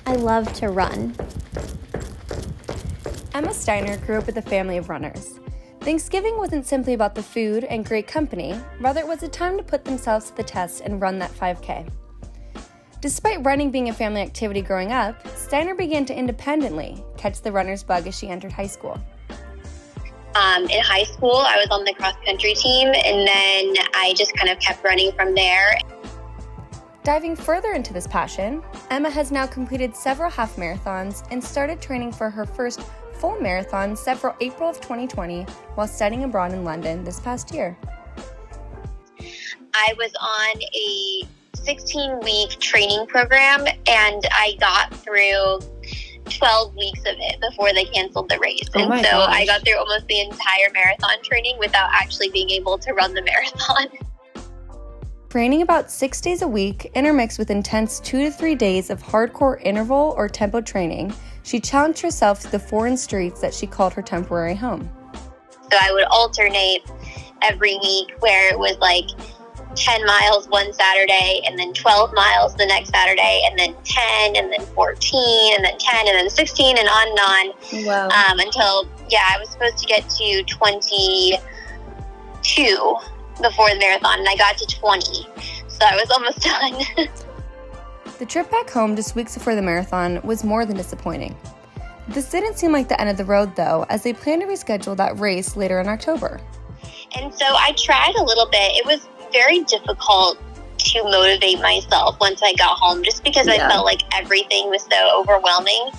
I love to run. Emma Steiner grew up with a family of runners. Thanksgiving wasn't simply about the food and great company, rather it was a time to put themselves to the test and run that 5K. Despite running being a family activity growing up, Steiner began to independently catch the runner's bug as she entered high school. In high school, I was on the cross-country team, and then I just kind of kept running from there. Diving further into this passion, Emma has now completed several half marathons and started training for her first full marathon set for April of 2020 while studying abroad in London this past year. I was on a 16-week training program, and I got through 12 weeks of it before they canceled the race. And so I got through almost the entire marathon training without actually being able to run the marathon. Training about 6 days a week, intermixed with intense 2 to 3 days of hardcore interval or tempo training, she challenged herself to the foreign streets that she called her temporary home. So I would alternate every week where it was like 10 miles one Saturday, and then 12 miles the next Saturday, and then 10, and then 14, and then 10, and then 16, and on and on. Wow. Until, I was supposed to get to 22 before the marathon, and I got to 20. So I was almost done. The trip back home just weeks before the marathon was more than disappointing. This didn't seem like the end of the road, though, as they planned to reschedule that race later in October. And so I tried a little bit. It was very difficult to motivate myself once I got home, just because I felt like everything was so overwhelming.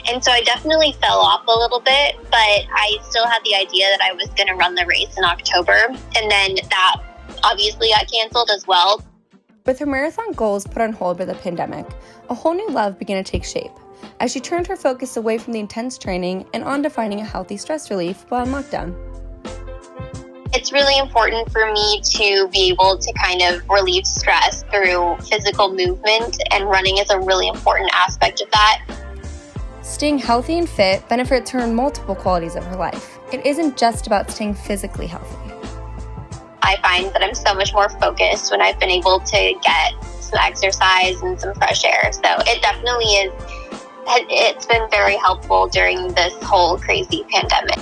And so I definitely fell off a little bit, but I still had the idea that I was going to run the race in October. And then that obviously got canceled as well. With her marathon goals put on hold by the pandemic, a whole new love began to take shape as she turned her focus away from the intense training and on to finding a healthy stress relief while in lockdown. It's really important for me to be able to kind of relieve stress through physical movement, and running is a really important aspect of that. Staying healthy and fit benefits her in multiple qualities of her life. It isn't just about staying physically healthy. I find that I'm so much more focused when I've been able to get some exercise and some fresh air. So it definitely is. It's been very helpful during this whole crazy pandemic.